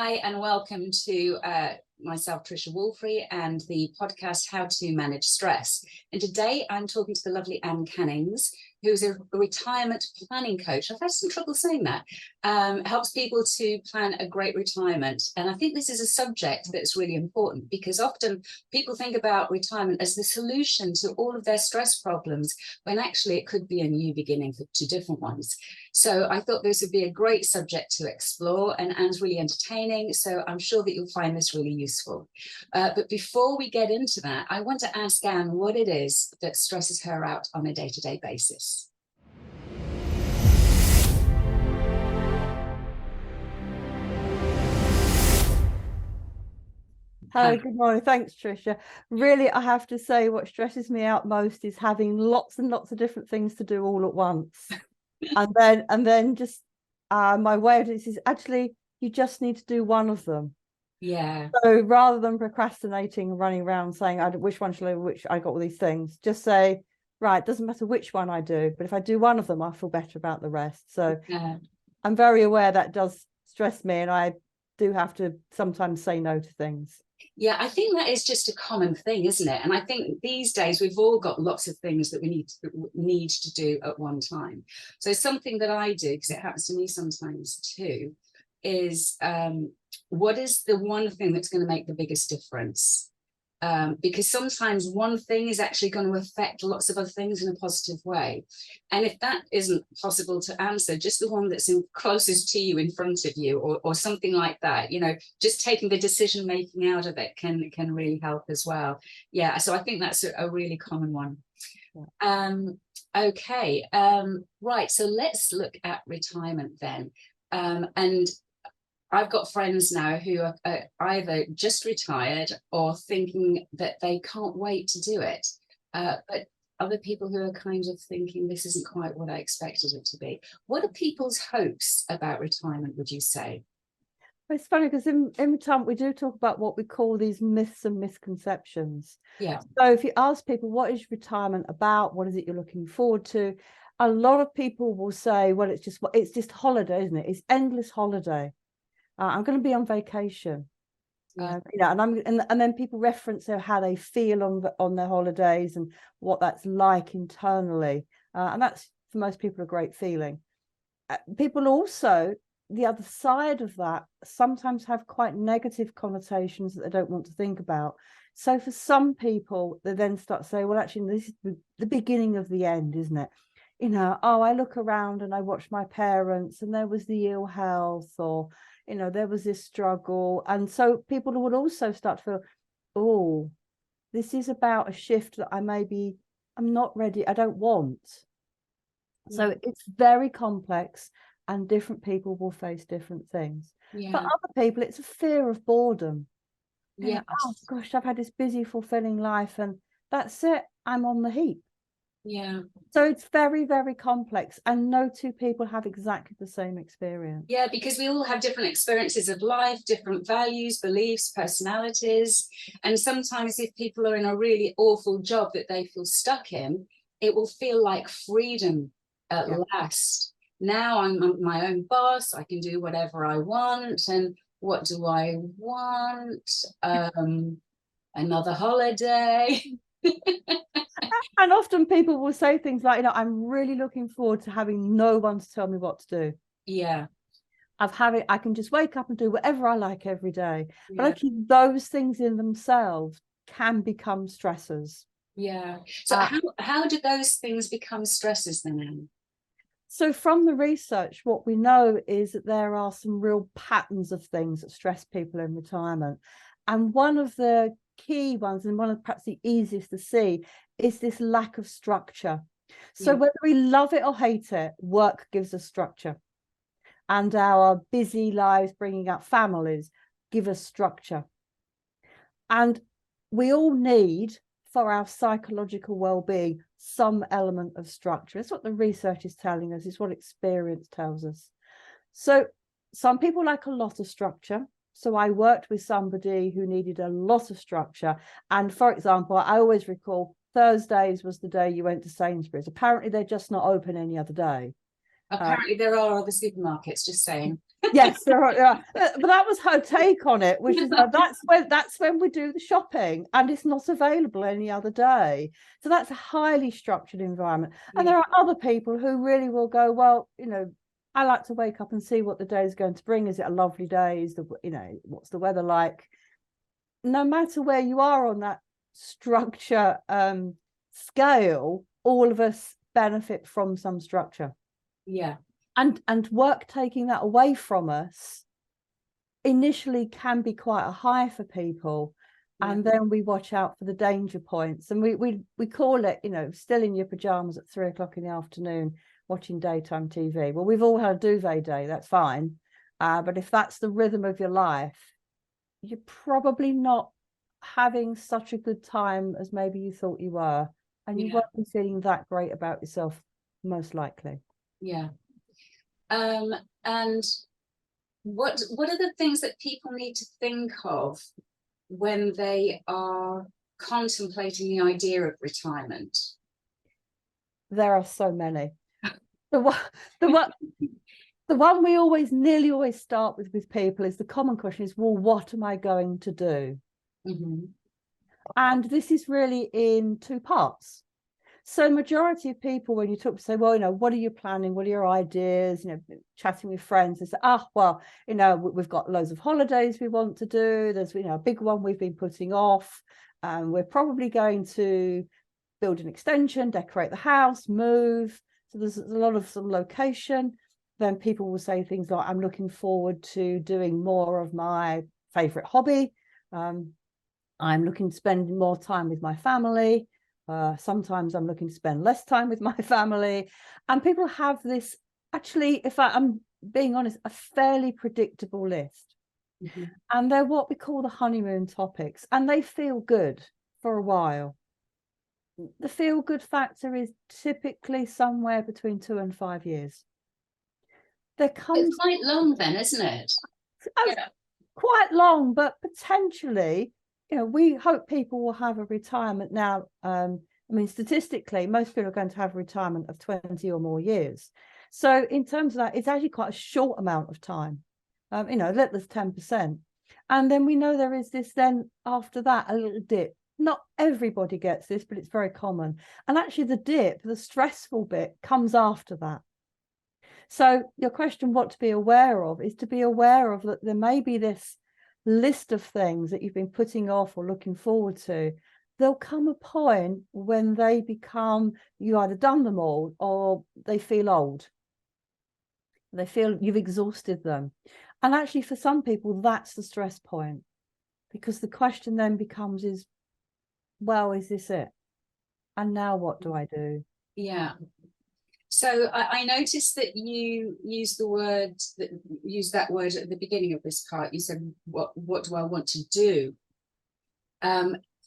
Hi, and welcome to myself, Trisha Wolfrey, and the podcast How to Manage Stress. And today I'm talking to the lovely Anne Cannings, who's a retirement planning coach. I've had some trouble saying that. Helps people to plan a great retirement. And I think this is a subject that's really important because often people think about retirement as the solution to all of their stress problems, when actually it could be a new beginning to different ones. So I thought this would be a great subject to explore, and Anne's really entertaining, so I'm sure that you'll find this really useful. But before we get into that, I want to ask Anne what it is that stresses her out on a day-to-day basis. Hi, good morning. Thanks, Trisha. Really, I have to say what stresses me out most is having lots and lots of different things to do all at once. and then just my way of this is actually you just need to do one of them. Yeah. So rather than procrastinating and running around saying which one shall I, which I got all these things, just say, right, doesn't matter which one I do, but if I do one of them, I feel better about the rest. So Yeah. I'm very aware that does stress me, and I do have to sometimes say no to things. Yeah, I think that is just a common thing, isn't it? And I think these days we've all got lots of things that we need to do at one time. So something that I do, because it happens to me sometimes too, is what is the one thing that's going to make the biggest difference? Because sometimes one thing is actually going to affect lots of other things in a positive way. And if that isn't possible to answer, just the one that's closest to you, in front of you, or something like that, just taking the decision making out of it can really help as well. Yeah, so I think that's a really common one. Okay, right, so let's look at retirement then. And I've got friends now who are either just retired or thinking that they can't wait to do it. But other people who are kind of thinking this isn't quite what I expected it to be. What are people's hopes about retirement, would you say? It's funny because in retirement we do talk about what we call these myths and misconceptions. Yeah. So if you ask people, what is retirement about? What is it you're looking forward to? A lot of people will say, well, it's just holiday, isn't it? It's endless holiday. I'm going to be on vacation, Yeah. And then people reference how they feel on their holidays and what that's like internally, and that's for most people a great feeling. People also, the other side of that, sometimes have quite negative connotations that they don't want to think about. So for some people, they then start to say, well, actually, this is the beginning of the end, isn't it? I look around and I watch my parents and there was the ill health, or there was this struggle. And so people would also start to feel, oh, this is about a shift that I'm not ready, I don't want. So it's very complex, and different people will face different things. For other people, it's a fear of boredom. Yeah. Oh gosh, I've had this busy, fulfilling life, and that's it, I'm on the heap. Yeah. So it's very, very complex, and no two people have exactly the same experience. Yeah, because we all have different experiences of life, different values, beliefs, personalities. And sometimes if people are in a really awful job that they feel stuck in, it will feel like freedom at last. Now I'm my own boss, I can do whatever I want. And what do I want? Another holiday. And often people will say things like, I'm really looking forward to having no one to tell me what to do. Yeah. I can just wake up and do whatever I like every day. Yeah. But actually those things in themselves can become stressors. Yeah. So how do those things become stressors then, Anne? So from the research, what we know is that there are some real patterns of things that stress people in retirement. And one of the key ones, and one of perhaps the easiest to see, is this lack of structure. So whether we love it or hate it, work gives us structure. And our busy lives bringing up families give us structure. And we all need, for our psychological well-being, some element of structure. It's what the research is telling us, it's what experience tells us. So some people like a lot of structure. So I worked with somebody who needed a lot of structure. And for example, I always recall Thursdays was the day you went to Sainsbury's. Apparently they're just not open any other day. Apparently there are other supermarkets, just saying. Yes, there are. But that was her take on it, which is that's when we do the shopping, and it's not available any other day. So that's a highly structured environment. And Yeah. there are other people who really will go, well, I like to wake up and see what the day is going to bring. Is it a lovely day? What's the weather like? No matter where you are on that structure scale, all of us benefit from some structure. Yeah. And work taking that away from us initially can be quite a high for people. Yeah. And then we watch out for the danger points, and we call it, still in your pajamas at 3 o'clock in the afternoon watching daytime TV. Well, we've all had a duvet day, that's fine, but if that's the rhythm of your life, you're probably not having such a good time as maybe you thought you were, and you won't be feeling that great about yourself, most likely. Yeah. And what are the things that people need to think of when they are contemplating the idea of retirement? There are so many. The one we nearly always start with people is, the common question is, well, what am I going to do? Mm-hmm. And this is really in two parts. So majority of people, when you talk, say, well, what are you planning? What are your ideas? Chatting with friends, they say, well, we've got loads of holidays we want to do. There's, a big one we've been putting off. We're probably going to build an extension, decorate the house, move. So there's a lot of some location. Then people will say things like, I'm looking forward to doing more of my favorite hobby. I'm looking to spend more time with my family. Sometimes I'm looking to spend less time with my family. And people have this, actually, if I'm being honest, a fairly predictable list. Mm-hmm. And they're what we call the honeymoon topics, and they feel good for a while. The feel good factor is typically somewhere between 2 and 5 years. It's quite long then, isn't it? Yeah. Quite long, but potentially, we hope people will have a retirement now. Statistically, most people are going to have a retirement of 20 or more years. So in terms of that, it's actually quite a short amount of time. Let there's 10%. And then we know there is this, then after that, a little dip. Not everybody gets this, but it's very common. And actually the dip, the stressful bit, comes after that. So your question, what to be aware of, is to be aware of that there may be this list of things that you've been putting off or looking forward to. There'll come a point when they become, you either done them all or they feel old. They feel you've exhausted them. And actually for some people, that's the stress point, because the question then becomes is, well, is this it? And now what do I do? Yeah. So I noticed that you used that word at the beginning of this part. You said, what do I want to do?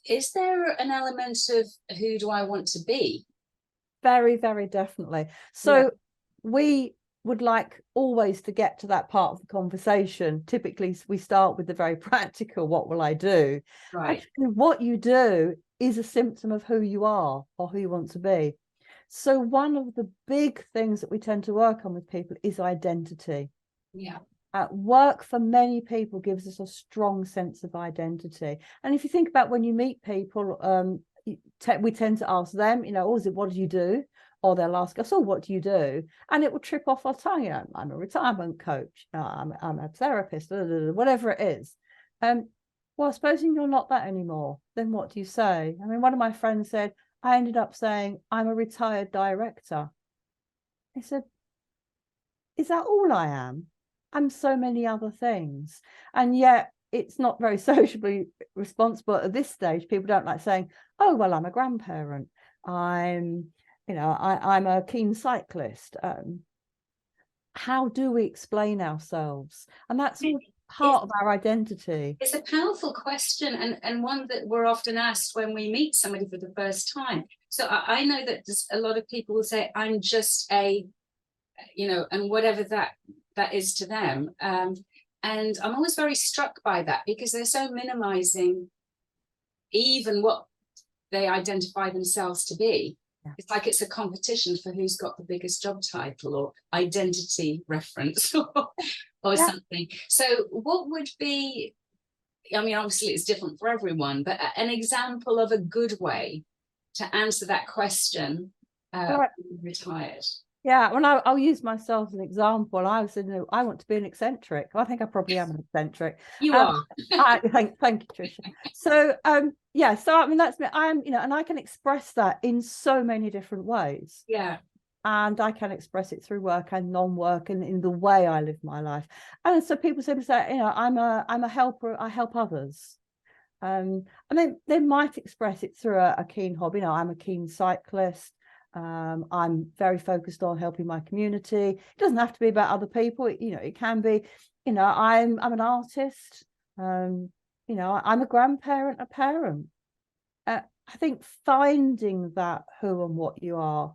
Is there an element of who do I want to be? Very, very definitely. So we would like always to get to that part of the conversation. Typically, we start with the very practical, what will I do? Right. Actually, what you do is a symptom of who you are or who you want to be. So one of the big things that we tend to work on with people is identity. Yeah. Work for many people gives us a strong sense of identity. And if you think about when you meet people, we tend to ask them, what do you do? Or they'll ask us, what do you do? And it will trip off our tongue. I'm a retirement coach. I'm a therapist, whatever it is. Well, supposing you're not that anymore, then what do you say? I mean, one of my friends said, I ended up saying, I'm a retired director. I said, is that all I am? I'm so many other things. And yet it's not very sociably responsible at this stage. People don't like saying, oh, well, I'm a grandparent. I'm a keen cyclist. How do we explain ourselves? And that's all part of our identity. It's a powerful question, and one that we're often asked when we meet somebody for the first time. So I know that a lot of people will say, I'm just and whatever that is to them. And I'm always very struck by that, because they're so minimizing even what they identify themselves to be. Yeah. It's like it's a competition for who's got the biggest job title or identity reference. or Yeah. something. So what would be, I mean, obviously it's different for everyone, but an example of a good way to answer that question, Right. retired? Yeah, well, I'll use myself as an example. I was in, I want to be an eccentric. I think I probably am an eccentric. You Um, are. thank you, Tricia. So, yeah, so I mean, that's me. I'm, and I can express that in so many different ways. Yeah. And I can express it through work and non-work and in the way I live my life. And so people simply say, I'm a helper. I help others. And then they might express it through a keen hobby. I'm a keen cyclist. I'm very focused on helping my community. It doesn't have to be about other people. It can be, I'm an artist. I'm a grandparent, a parent. I think finding that who and what you are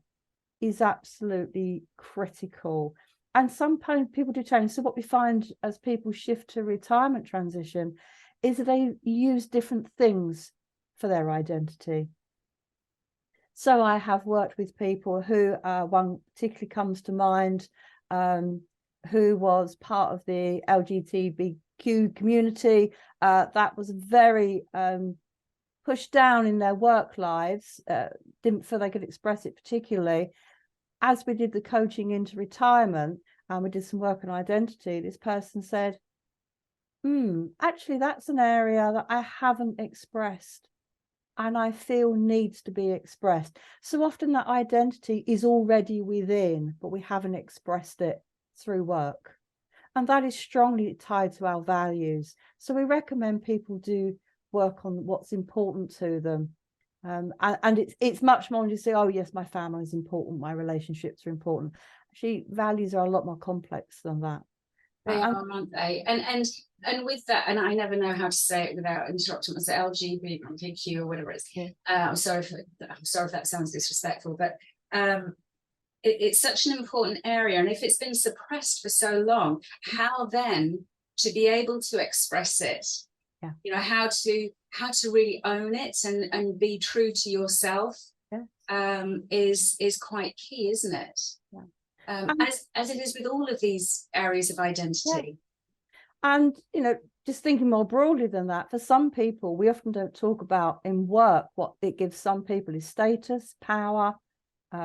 is absolutely critical. And sometimes people do change. So what we find as people shift to retirement transition is that they use different things for their identity. So I have worked with people who, one particularly comes to mind, who was part of the LGBTQ community, that was very pushed down in their work lives, didn't feel they could express it particularly. As we did the coaching into retirement and we did some work on identity, this person said, actually, that's an area that I haven't expressed and I feel needs to be expressed. So often that identity is already within, but we haven't expressed it through work. And that is strongly tied to our values. So we recommend people do work on what's important to them. And it's much more than just say, oh yes, my family is important, my relationships are important. Actually, values are a lot more complex than that. They are, aren't they? And with that, and I never know how to say it without interrupting myself, LGBTQ or whatever it is. Yeah. I'm sorry if that sounds disrespectful, but it's such an important area. And if it's been suppressed for so long, how then to be able to express it? Yeah. How to really own it and be true to yourself. Yeah. Is quite key, isn't it? Yeah. As it is with all of these areas of identity. Yeah. And just thinking more broadly than that, for some people, we often don't talk about in work what it gives some people is status, power,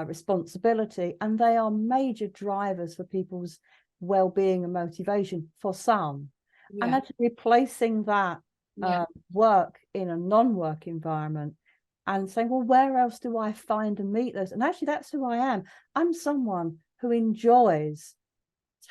responsibility, and they are major drivers for people's well-being and motivation for some. Yeah. And actually replacing that work in a non-work environment and saying, well, where else do I find and meet those? And actually, that's who I am. I'm someone who enjoys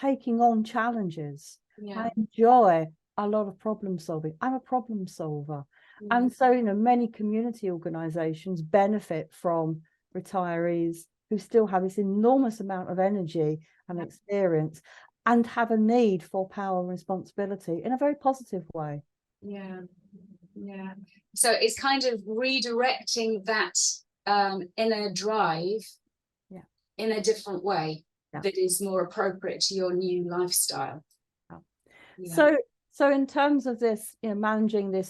taking on challenges. I enjoy a lot of problem solving. I'm a problem solver. And so, many community organizations benefit from retirees who still have this enormous amount of energy and experience and have a need for power and responsibility in a very positive way. Yeah. So it's kind of redirecting that inner drive in a different way that is more appropriate to your new lifestyle. So in terms of this, managing the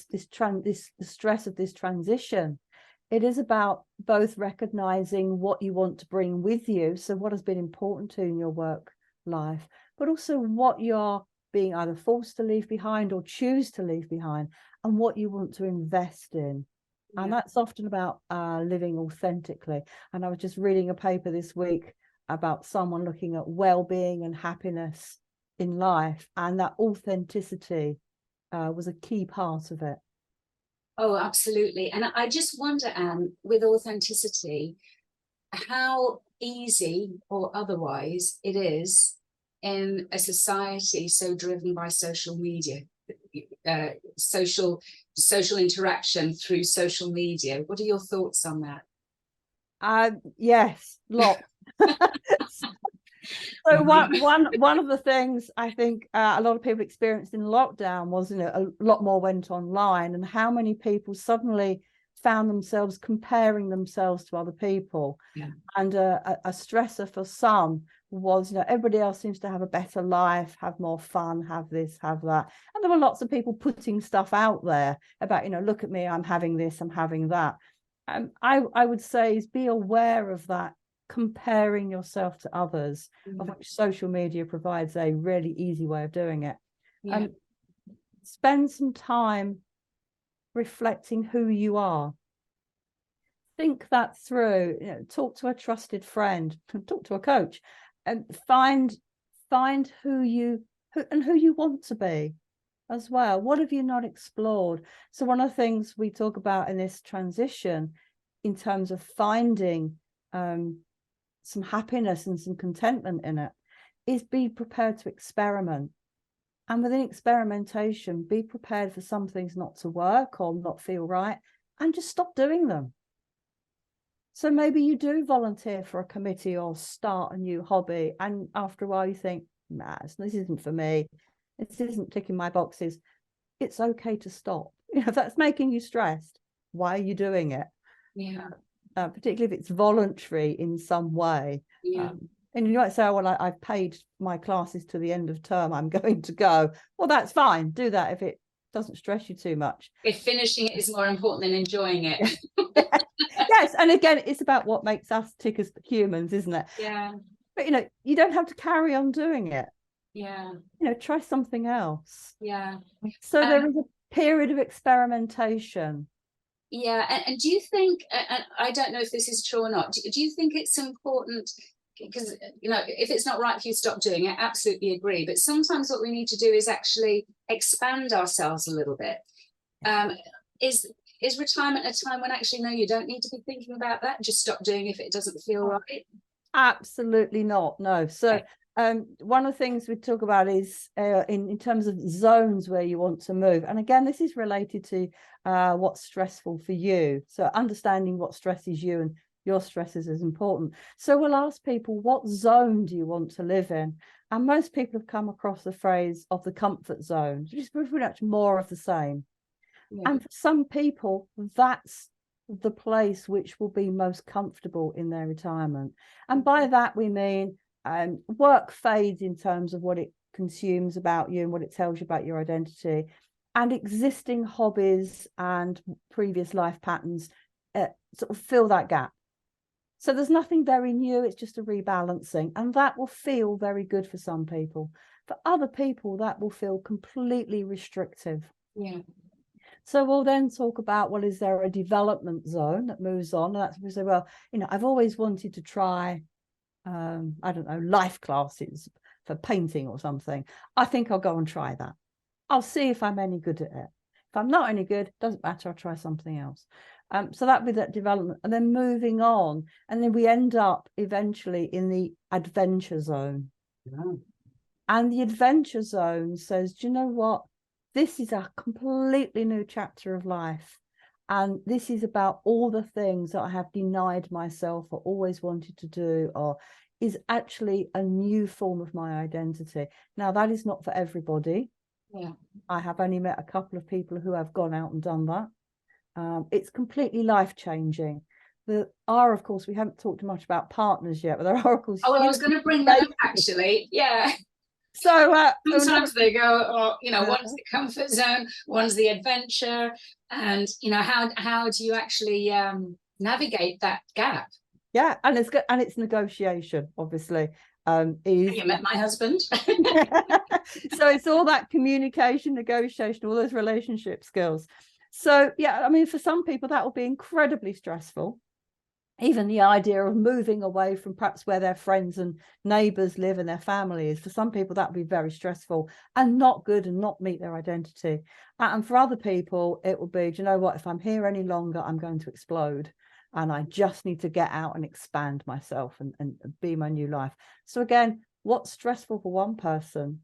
stress of this transition, it is about both recognizing what you want to bring with you. So what has been important to you in your work life, but also what you're being either forced to leave behind or choose to leave behind, and what you want to invest in. And that's often about living authentically. And I was just reading a paper this week about someone looking at well-being and happiness in life, and that authenticity was a key part of it. Oh, absolutely. And I just wonder, Anne, with authenticity, how easy or otherwise it is in a society so driven by social media, social interaction through social media. What are your thoughts on that? Yes, lots. So one of the things I think a lot of people experienced in lockdown was, a lot more went online, and how many people suddenly found themselves comparing themselves to other people. And a stressor for some was, everybody else seems to have a better life, have more fun, have this, have that. And there were lots of people putting stuff out there about, look at me, I'm having this, I'm having that. I would say is be aware of that comparing yourself to others, of which social media provides a really easy way of doing it. Spend some time reflecting who you are. Think that through. Talk to a trusted friend, talk to a coach, and find who you want to be as well. What have you not explored? So one of the things we talk about in this transition, in terms of finding some happiness and some contentment in it, is be prepared to experiment. And within experimentation, be prepared for some things not to work or not feel right, and just stop doing them. So maybe you do volunteer for a committee or start a new hobby, and after a while you think, nah, this isn't for me. This isn't ticking my boxes. It's okay to stop. If that's making you stressed, why are you doing it? Particularly if it's voluntary in some way. And you might say, oh, well, I've paid my classes to the end of term, I'm going to go. Well, that's fine. Do that if it doesn't stress you too much. If finishing it is more important than enjoying it. Yes, and again, it's about what makes us tick as humans, isn't it? But you don't have to carry on doing it. Try something else. So there is a period of experimentation. And do you think, and I don't know if this is true or not, do you think it's important, because if it's not right for you, stop doing it? Absolutely agree. But sometimes what we need to do is actually expand ourselves a little bit. Is retirement a time when actually, no, you don't need to be thinking about that, just stop doing if it doesn't feel right? Absolutely not. No. So one of the things we talk about is in terms of zones where you want to move. And again, this is related to what's stressful for you. So understanding what stresses you and your stresses is important. So we'll ask people, what zone do you want to live in? And most people have come across the phrase of the comfort zone, which is pretty much more of the same. And for some people, that's the place which will be most comfortable in their retirement. And by that, we mean work fades in terms of what it consumes about you and what it tells you about your identity, and existing hobbies and previous life patterns sort of fill that gap. So there's nothing very new, it's just a rebalancing, and that will feel very good for some people. For other people, that will feel completely restrictive. So we'll then talk about, well, is there a development zone that moves on? And that's we say, well, I've always wanted to try, I don't know, life classes for painting or something. I think I'll go and try that. I'll see if I'm any good at it. If I'm not any good, doesn't matter, I'll try something else. So that'd be that development, and then moving on. And then we end up eventually in the adventure zone. And the adventure zone says, do you know what? This is a completely new chapter of life. And this is about all the things that I have denied myself or always wanted to do, or is actually a new form of my identity. Now, that is not for everybody. I have only met a couple of people who have gone out and done that. It's completely life-changing. There are, of course, we haven't talked much about partners yet, but there are, of course. Oh, well, I was going to bring that up, actually. So sometimes they go, one's the comfort zone, one's the adventure, and how do you actually navigate that gap? And it's good, and it's negotiation, obviously. You met my husband. So it's all that communication, negotiation, all those relationship skills. So I mean, for some people that will be incredibly stressful. Even the idea of moving away from perhaps where their friends and neighbours live and their families, for some people that would be very stressful and not good and not meet their identity. And for other people, it will be, do you know what, if I'm here any longer, I'm going to explode. And I just need to get out and expand myself and be my new life. So again, what's stressful for one person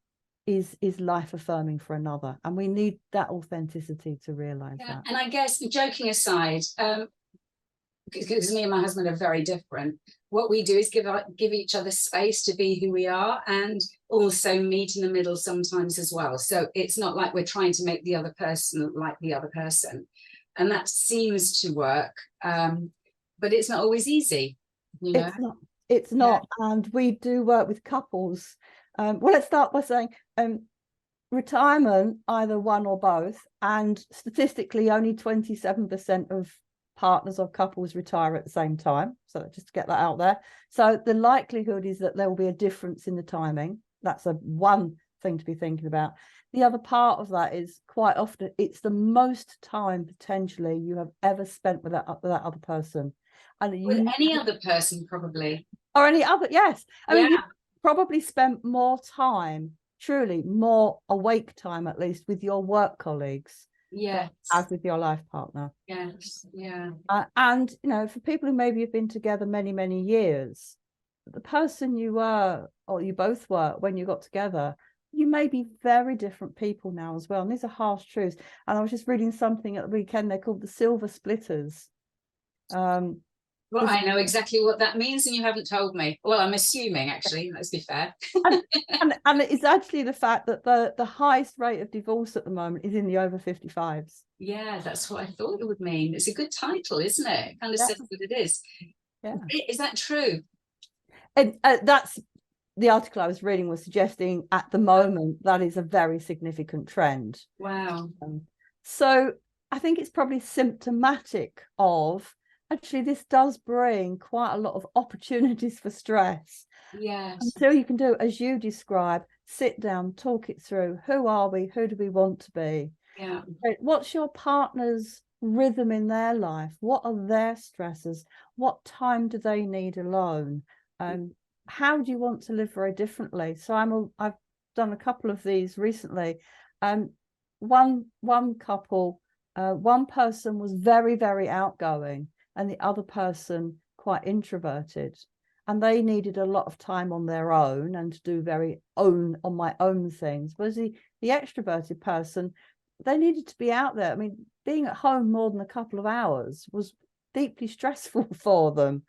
is life affirming for another. And we need that authenticity to realise that. And I guess, joking aside, because me and my husband are very different, what we do is give each other space to be who we are, and also meet in the middle sometimes as well. So it's not like we're trying to make the other person like the other person, and that seems to work, but it's not always easy. It's not. And we do work with couples. Well, let's start by saying retirement, either one or both, and statistically only 27% of partners or couples retire at the same time. So just to get that out there. So the likelihood is that there will be a difference in the timing. That's one thing to be thinking about. The other part of that is quite often it's the most time potentially you have ever spent with that other person. And with any other person, probably. Or any other, yes. I mean, Yeah. you probably spent more time, truly more awake time at least, with your work colleagues. Yes. As with your life partner. Yes. Yeah. And, you know, for people who maybe have been together many, many years, the person you were, or you both were when you got together, you may be very different people now as well. And these are harsh truths. And I was just reading something at the weekend, they're called the silver splitters. Well, I know exactly what that means, and you haven't told me. Well, I'm assuming, actually, let's be fair. and it's actually the fact that the highest rate of divorce at the moment is in the over 55s. Yeah, that's what I thought it would mean. It's a good title, isn't it? It kind of says what it is. Yeah. Is that true? And that's the article I was reading was suggesting at the moment that is a very significant trend. Wow. So I think it's probably symptomatic of actually this does bring quite a lot of opportunities for stress. Yes. Until you can do, as you describe, sit down, talk it through. Who are we? Who do we want to be? Yeah. What's your partner's rhythm in their life? What are their stresses? What time do they need alone? How do you want to live very differently? So I've done a couple of these recently. One couple, one person was very, very outgoing, and the other person quite introverted, and they needed a lot of time on their own and to do on my own things. Whereas the extroverted person, they needed to be out there. I mean, being at home more than a couple of hours was deeply stressful for them.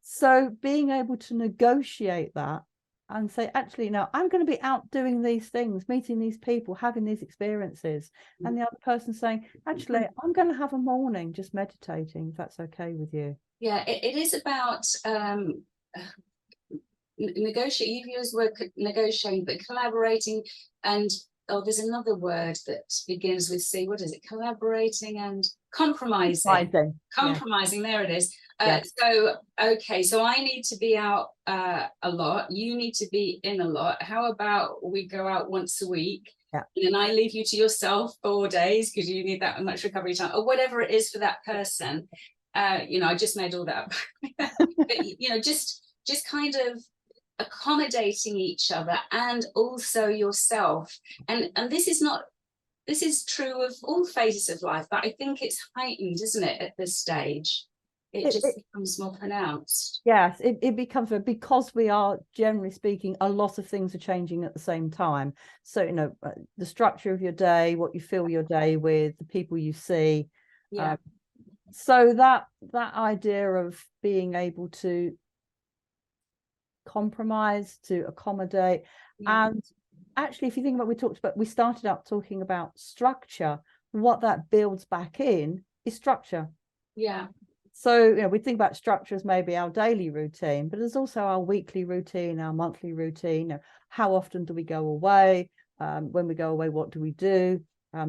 So being able to negotiate that and say, actually, no, I'm going to be out doing these things, meeting these people, having these experiences. And the other person saying, actually, I'm going to have a morning just meditating, if that's okay with you. Yeah, it is about negotiating. You've used the word negotiating, but collaborating, and there's another word that begins with C. What is it? Collaborating and compromising. Compromising. Yeah. There it is. So okay, so I need to be out a lot. You need to be in a lot. How about we go out once a week? Yeah. And then I leave you to yourself 4 days because you need that much recovery time, or whatever it is for that person. You know, I just made all that up. But, you know, just kind of accommodating each other and also yourself. And this is true of all phases of life, but I think it's heightened, isn't it, at this stage? It just becomes more pronounced. Yes, it becomes, because we are, generally speaking, a lot of things are changing at the same time. So, you know, the structure of your day, what you fill your day with, the people you see. Yeah. So that idea of being able to compromise, to accommodate, and actually, if you think about, we started out talking about structure. What that builds back in is structure. Yeah. So, you know, we think about structure as maybe our daily routine, but there's also our weekly routine, our monthly routine. You know, how often do we go away? When we go away, what do we do?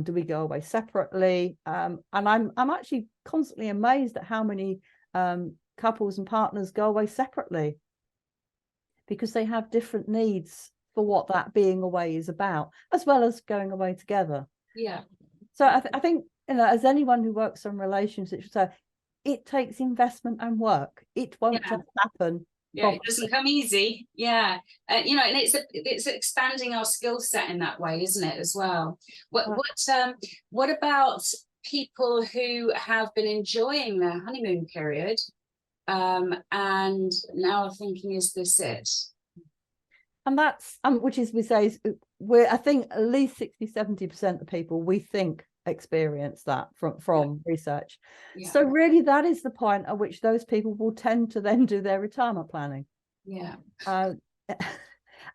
Do we go away separately? And I'm actually constantly amazed at how many couples and partners go away separately, because they have different needs for what that being away is about, as well as going away together. Yeah. So I think, you know, as anyone who works on relationships, so it takes investment and work. It won't just happen. Yeah, it doesn't come easy. Yeah, you know, and it's expanding our skill set in that way, isn't it, as well? What about people who have been enjoying their honeymoon period, and now are thinking, is this it? And that's which is, we say, I think at least 60-70% of people we think experience that from research. So really that is the point at which those people will tend to then do their retirement planning. And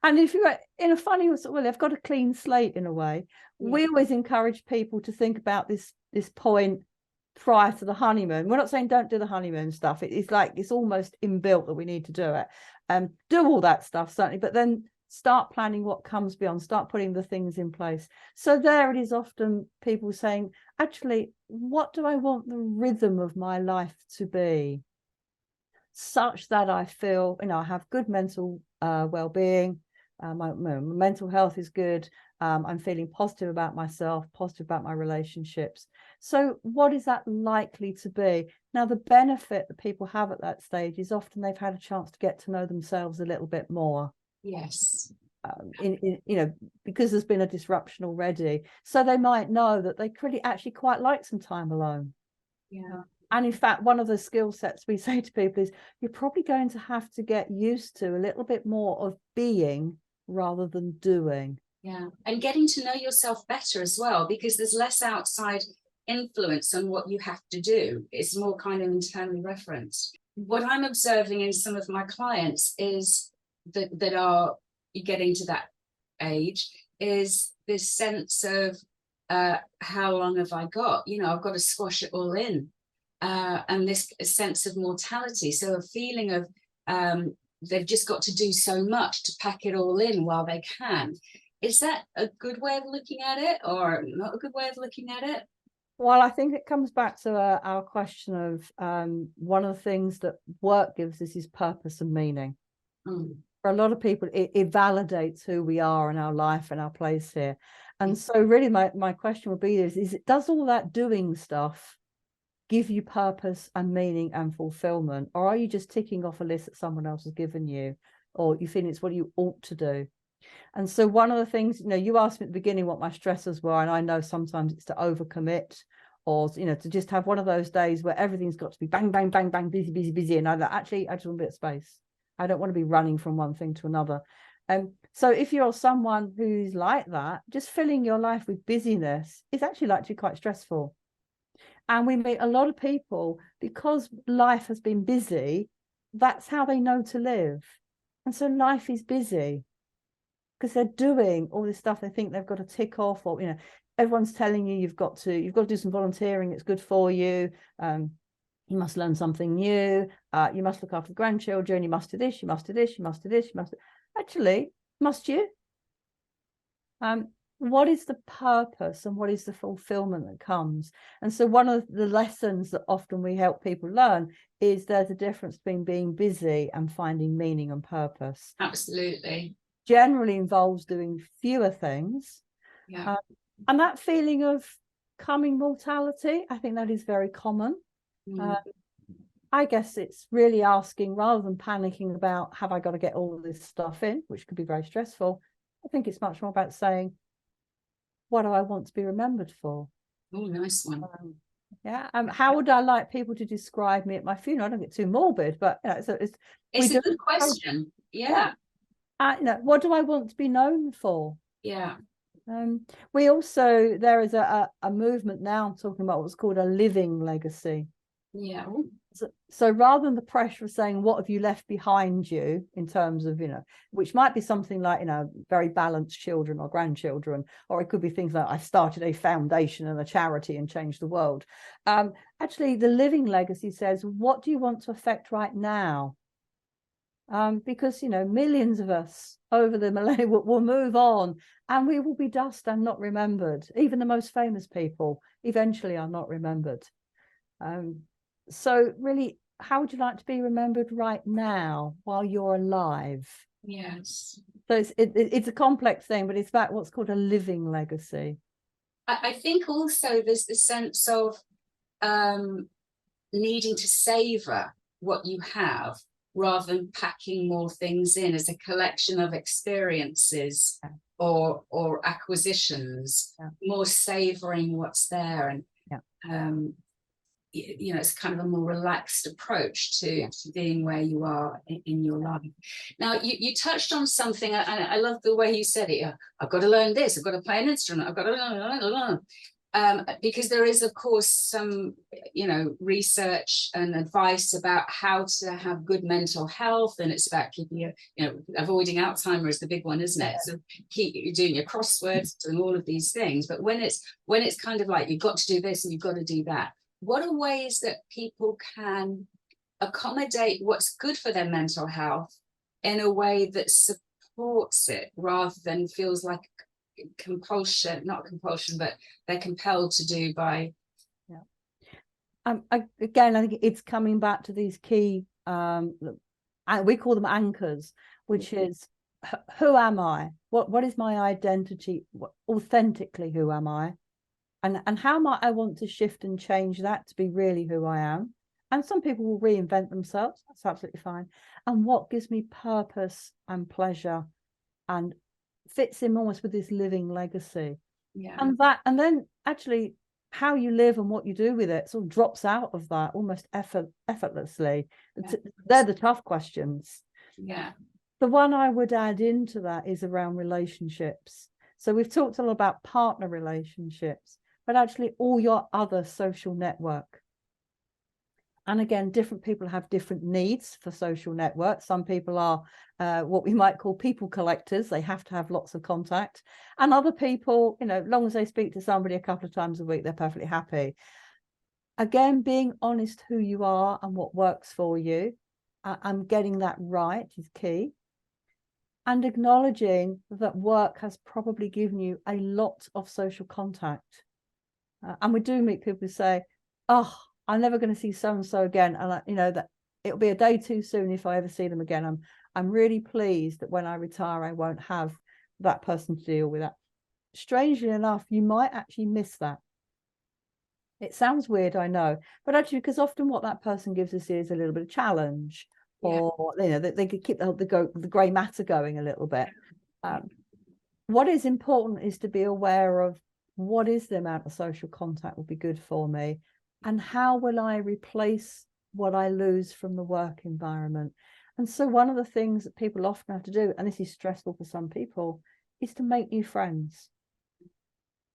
if you're in a funny sort of way, they've got a clean slate in a way. We always encourage people to think about this point prior to the honeymoon. We're not saying don't do the honeymoon stuff. It's like it's almost inbuilt that we need to do it, do all that stuff, certainly, but then start planning what comes beyond, start putting the things in place. So there it is, often people saying, actually, what do I want the rhythm of my life to be, such that I feel, I have good mental well-being, my mental health is good, I'm feeling positive about myself, positive about my relationships. So what is that likely to be? Now, the benefit that people have at that stage is often they've had a chance to get to know themselves a little bit more. Yes. Because there's been a disruption already. So they might know that they could actually quite like some time alone. Yeah. And in fact, one of the skill sets we say to people is you're probably going to have to get used to a little bit more of being rather than doing. Yeah. And getting to know yourself better as well, because there's less outside influence on what you have to do. It's more kind of internally referenced. What I'm observing in some of my clients is that are getting to that age is this sense of how long have I got? I've got to squash it all in. And this sense of mortality. So a feeling of they've just got to do so much to pack it all in while they can. Is that a good way of looking at it, or not a good way of looking at it? Well, I think it comes back to our question of one of the things that work gives us is purpose and meaning. For a lot of people, it validates who we are in our life and our place here. And so really my question would be is does all that doing stuff give you purpose and meaning and fulfillment, or are you just ticking off a list that someone else has given you, or you feel it's what you ought to do? And so one of the things, you asked me at the beginning what my stressors were, and I know sometimes it's to overcommit, or to just have one of those days where everything's got to be bang, bang, bang, bang, busy, busy, busy, and I just want a bit of space. I don't want to be running from one thing to another. So if you're someone who's like that, just filling your life with busyness is actually likely to be quite stressful. And we meet a lot of people, because life has been busy, that's how they know to live. And so life is busy because they're doing all this stuff they think they've got to tick off, or everyone's telling you you've got to do some volunteering, it's good for you, you must learn something new, you must look after the grandchildren, you must do this, you must do this, you must do this, you must actually, must you? What is the purpose and what is the fulfillment that comes? And so one of the lessons that often we help people learn is there's a difference between being busy and finding meaning and purpose. Absolutely. Generally involves doing fewer things. Yeah. And that feeling of coming mortality, I think that is very common. I guess it's really asking, rather than panicking about, have I got to get all this stuff in, which could be very stressful, I think it's much more about saying, what do I want to be remembered for? Oh, nice one. How would I like people to describe me at my funeral? I don't get too morbid, but it's a good question. Yeah. What do I want to be known for? Yeah. We also, there is a movement now talking about what's called a living legacy. Yeah. So rather than the pressure of saying, what have you left behind you in terms of, which might be something like, very balanced children or grandchildren, or it could be things like, I started a foundation and a charity and changed the world. Actually, the living legacy says, what do you want to affect right now? Because, millions of us over the millennia will move on, and we will be dust and not remembered. Even the most famous people eventually are not remembered. So really, how would you like to be remembered right now while you're alive? Yes. So it's a complex thing, but it's about what's called a living legacy. I think also there's the sense of needing to savor what you have, rather than packing more things in as a collection of experiences or acquisitions, more savoring what's there. And it's kind of a more relaxed approach to being where you are in your life. Now, you touched on something, and I love the way you said it. I've got to learn this, I've got to play an instrument, I've got to learn. Because there is, of course, some, research and advice about how to have good mental health, and it's about keeping avoiding Alzheimer's is the big one, isn't it? So keep you doing your crosswords and all of these things. But when it's kind of like, you've got to do this and you've got to do that, what are ways that people can accommodate what's good for their mental health in a way that supports it rather than feels like compulsion, not compulsion, but they're compelled to do by. Again, I think it's coming back to these key, we call them anchors, which is, who am I? What is my identity? Authentically, who am I? And how might I want to shift and change that to be really who I am? And some people will reinvent themselves. That's absolutely fine. And what gives me purpose and pleasure and fits in almost with this living legacy. Yeah. And then actually how you live and what you do with it sort of drops out of that almost effortlessly. Yeah. They're the tough questions. Yeah. The one I would add into that is around relationships. So we've talked a lot about partner relationships, but actually all your other social network. And again, different people have different needs for social networks. Some people are what we might call people collectors. They have to have lots of contact. And other people, as long as they speak to somebody a couple of times a week, they're perfectly happy. Again, being honest who you are and what works for you, and getting that right is key. And acknowledging that work has probably given you a lot of social contact. And we do meet people who say, oh, I'm never going to see so-and-so again. And that it'll be a day too soon if I ever see them again. I'm really pleased that when I retire, I won't have that person to deal with that. Strangely enough, you might actually miss that. It sounds weird, I know, but actually, because often what that person gives us is a little bit of challenge, or they could keep the grey matter going a little bit. What is important is to be aware of what is the amount of social contact will be good for me, and how will I replace what I lose from the work environment. And so one of the things that people often have to do, and this is stressful for some people, is to make new friends.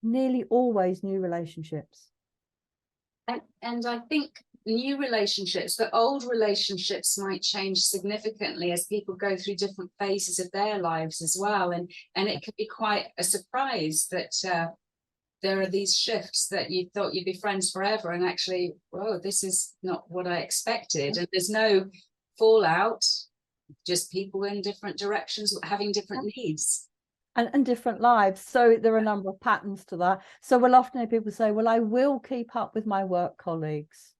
Nearly always new relationships. And I think new relationships, but old relationships might change significantly as people go through different phases of their lives as well. And it could be quite a surprise that there are these shifts that you thought you'd be friends forever, and actually, whoa, this is not what I expected. And there's no fallout, just people in different directions having different needs. And different lives. So there are a number of patterns to that. So we'll often hear people say, well, I will keep up with my work colleagues.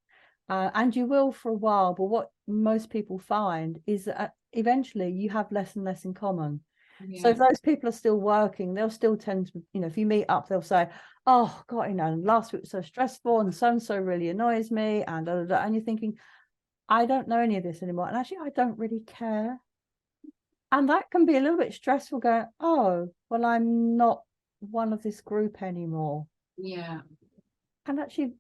And you will for a while. But what most people find is that eventually you have less and less in common. Yeah. So if those people are still working, they'll still tend to, if you meet up, they'll say, oh, God, last week was so stressful and so really annoys me. And you're thinking, I don't know any of this anymore. And actually, I don't really care. And that can be a little bit stressful going, oh, well, I'm not one of this group anymore. Yeah. And actually,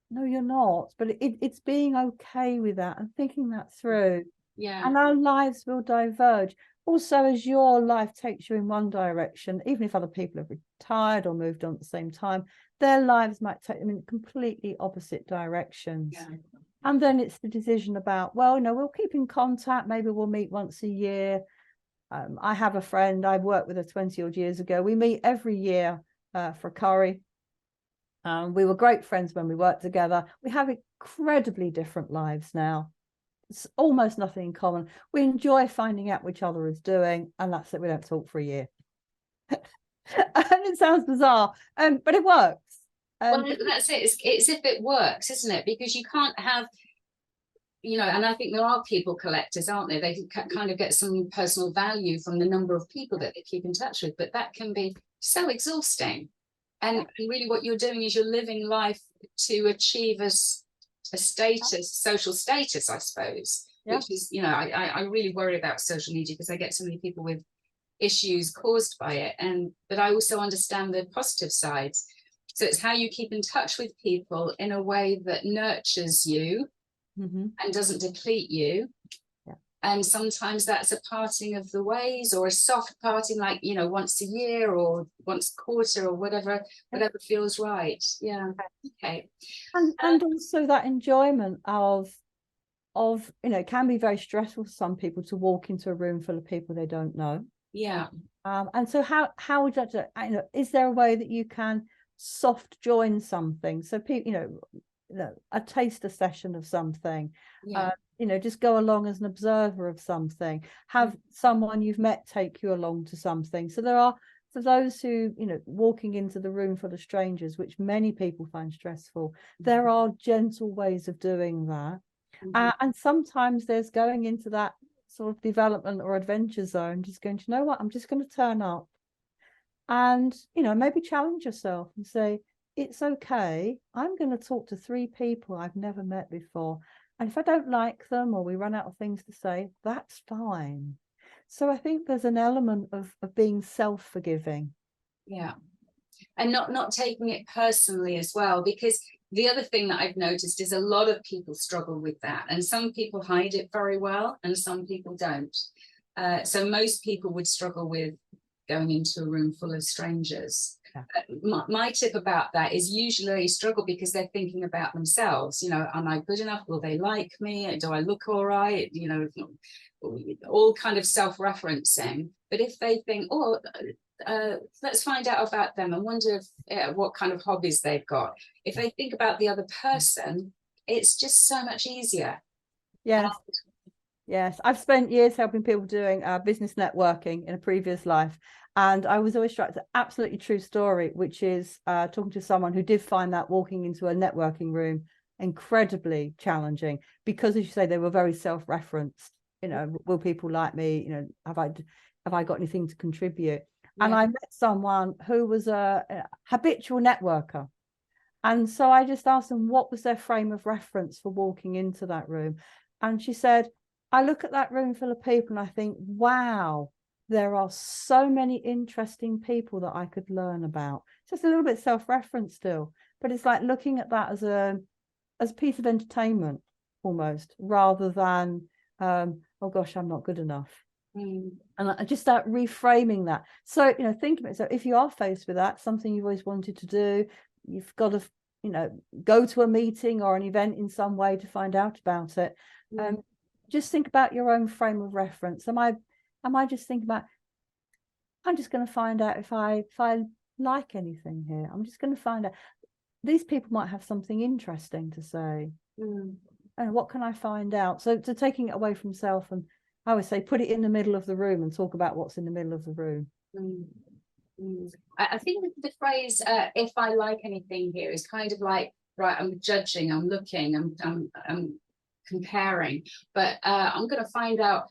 no, you're not. But it's being okay with that and thinking that through. Yeah. And our lives will diverge. Also, as your life takes you in one direction, even if other people have retired or moved on at the same time, their lives might take them in completely opposite directions. Yeah. And then it's the decision about, well, we'll keep in contact. Maybe we'll meet once a year. I have a friend, I've worked with her 20 odd years ago. We meet every year for curry. We were great friends when we worked together. We have incredibly different lives now. It's almost nothing in common. We enjoy finding out what each other is doing, and that's it. We don't talk for a year. And it sounds bizarre, but it works. Well, that's it. It's if it works, isn't it? Because you can't have, and I think there are people collectors, aren't there? They can kind of get some personal value from the number of people that they keep in touch with, but that can be so exhausting. And really what you're doing is you're living life to achieve a status, social status, I suppose, which is, I really worry about social media because I get so many people with issues caused by it. But I also understand the positive sides. So it's how you keep in touch with people in a way that nurtures you. Mm-hmm. And doesn't deplete you. Yeah. And sometimes that's a parting of the ways, or a soft parting, like once a year or once a quarter or whatever feels right. Yeah. Okay. And also that enjoyment of it can be very stressful for some people to walk into a room full of people they don't know. Yeah. And so how would that is there a way that you can soft join something so people a taster session of something, just go along as an observer of something. Have someone you've met take you along to something. So there are, for those who, walking into the room full of strangers, which many people find stressful, there are gentle ways of doing that. And sometimes there's going into that sort of development or adventure zone, just going, you know what, I'm just going to turn up and, maybe challenge yourself and say, it's okay. I'm going to talk to 3 people I've never met before. And if I don't like them or we run out of things to say, that's fine. So I think there's an element of being self-forgiving. Yeah. And not taking it personally as well, because the other thing that I've noticed is a lot of people struggle with that, and some people hide it very well and some people don't. So most people would struggle with going into a room full of strangers. Yeah. My tip about that is usually struggle because they're thinking about themselves. Am I good enough? Will they like me? Do I look all right? All kind of self-referencing. But if they think, let's find out about them and wonder what kind of hobbies they've got. If they think about the other person, it's just so much easier. Yes. Yes, I've spent years helping people doing business networking in a previous life. And I was always struck, it's an absolutely true story, which is talking to someone who did find that walking into a networking room incredibly challenging because, as you say, they were very self-referenced. Will people like me? Have I got anything to contribute? Yeah. And I met someone who was a habitual networker. And so I just asked them what was their frame of reference for walking into that room. And she said, I look at that room full of people and I think, wow, there are so many interesting people that I could learn about. Just a little bit self-reference still, but it's like looking at that as a piece of entertainment almost, rather than, oh gosh, I'm not good enough. And I just start reframing that. So, think of it. So if you are faced with that, something you've always wanted to do, you've got to, go to a meeting or an event in some way to find out about it. Just think about your own frame of reference. Am I just thinking about, I'm just going to find out if I like anything here. I'm just going to find out. These people might have something interesting to say. And what can I find out? So taking it away from self, and I always say, put it in the middle of the room and talk about what's in the middle of the room. I think the phrase, if I like anything here, is kind of like, right, I'm judging, I'm looking, I'm comparing, but I'm going to find out,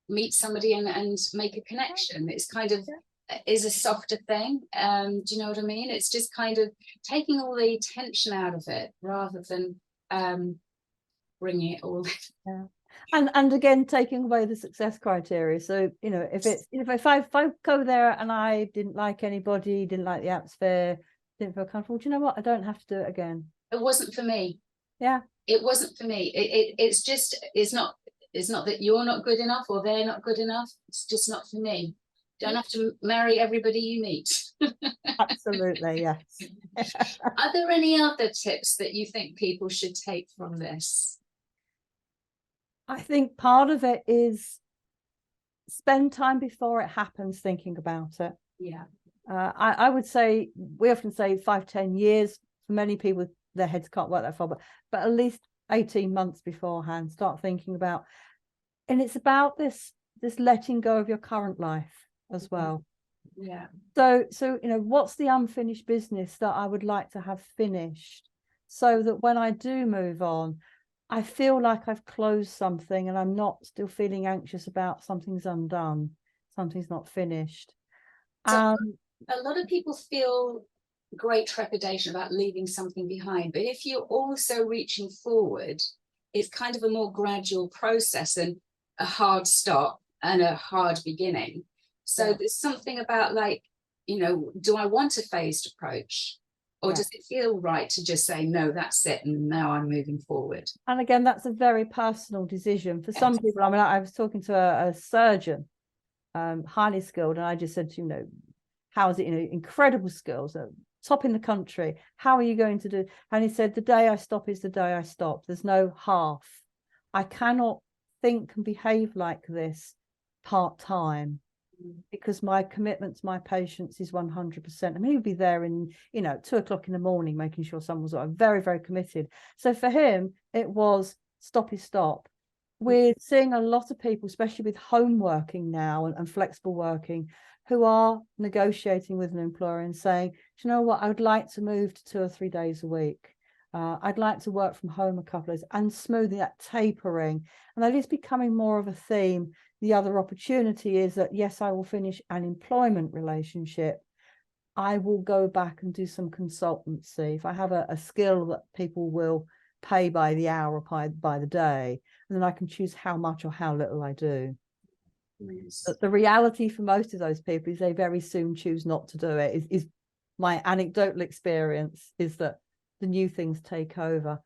meet somebody and make a connection. It's kind of is a softer thing. Do you know what I mean? It's just kind of taking all the tension out of it rather than bringing it all. Yeah. And again, taking away the success criteria. So, if I go there and I didn't like anybody, didn't like the atmosphere, didn't feel comfortable, do you know what? I don't have to do it again. It wasn't for me. Yeah. It wasn't for me. It's not that you're not good enough or they're not good enough. It's just not for me. Don't have to marry everybody you meet. Absolutely, yes. Are there any other tips that you think people should take from this? I think part of it is spend time before it happens thinking about it. Yeah. I would say, we often say 5-10 years. For many people, their heads can't work that far, but at least 18 months beforehand, start thinking about. And it's about this letting go of your current life as well. Yeah. So what's the unfinished business that I would like to have finished, so that when I do move on, I feel like I've closed something and I'm not still feeling anxious about something's undone, something's not finished. So a lot of people feel great trepidation about leaving something behind, but if you're also reaching forward, it's kind of a more gradual process than a hard stop and a hard beginning. So there's something about, like, do I want a phased approach, or does it feel right to just say, no, that's it, and now I'm moving forward? And again, that's a very personal decision for some people. I mean, I was talking to a surgeon, highly skilled, and I just said, how is it? Incredible skills, top in the country. How are you going to do? And he said, the day I stop is the day I stop. There's no half. I cannot think and behave like this part-time. because my commitment to my patients is 100%. I mean, he'd be there in, 2 o'clock in the morning, making sure someone was very, very committed. So for him, it was stop is stop. We're seeing a lot of people, especially with home working now and flexible working, who are negotiating with an employer and saying, do you know what, I would like to move to 2 or 3 days a week. I'd like to work from home a couple of days, and smoothing that, tapering. And that is becoming more of a theme. The other opportunity is that, yes, I will finish an employment relationship. I will go back and do some consultancy. If I have a skill that people will pay by the hour or by the day, and then I can choose how much or how little I do. Yes. But the reality for most of those people is they very soon choose not to do it. Is my anecdotal experience is that the new things take over.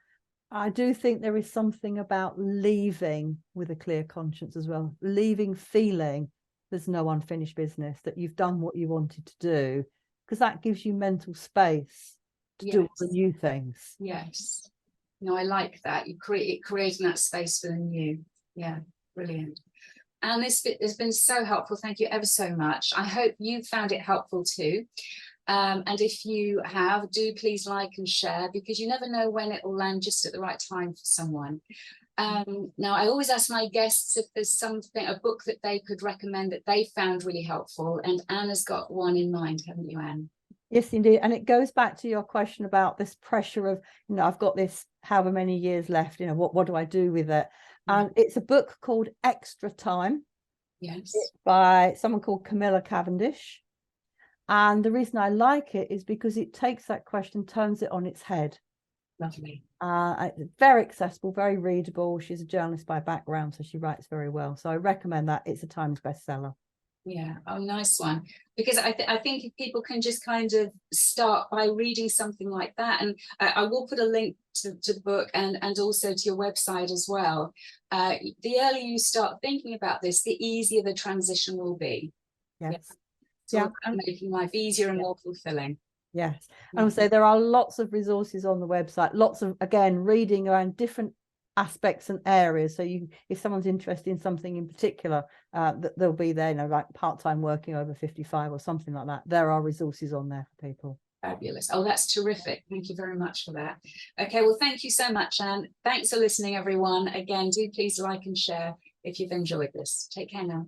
I do think there is something about leaving with a clear conscience as well, leaving feeling there's no unfinished business, that you've done what you wanted to do, because that gives you mental space to do all the new things. Yes. No, I like that. Creating that space for the new. Yeah, brilliant. And this has been so helpful. Thank you ever so much. I hope you found it helpful too. And if you have, do please like and share, because you never know when it will land just at the right time for someone. Now, I always ask my guests if there's a book that they could recommend that they found really helpful. And Anne has got one in mind, haven't you, Anne? Yes, indeed. And it goes back to your question about this pressure of, I've got this however many years left, what do I do with it? And it's a book called Extra Time. Yes. It's by someone called Camilla Cavendish. And the reason I like it is because it takes that question, turns it on its head. Lovely. Very accessible, very readable. She's a journalist by background, so she writes very well. So I recommend that. It's a Times bestseller. Yeah, oh, nice one. Because I think if people can just kind of start by reading something like that, and I will put a link to the book and also to your website as well. The earlier you start thinking about this, the easier the transition will be. Yes. So making life easier and more fulfilling. Yes. I would say there are lots of resources on the website, lots of, again, reading around different aspects and areas. So if someone's interested in something in particular, they'll be there, like part-time working over 55 or something like that. There are resources on there for people. Fabulous. Oh, that's terrific. Thank you very much for that. Okay, well, thank you so much, Anne. Thanks for listening, everyone. Again, do please like and share if you've enjoyed this. Take care now.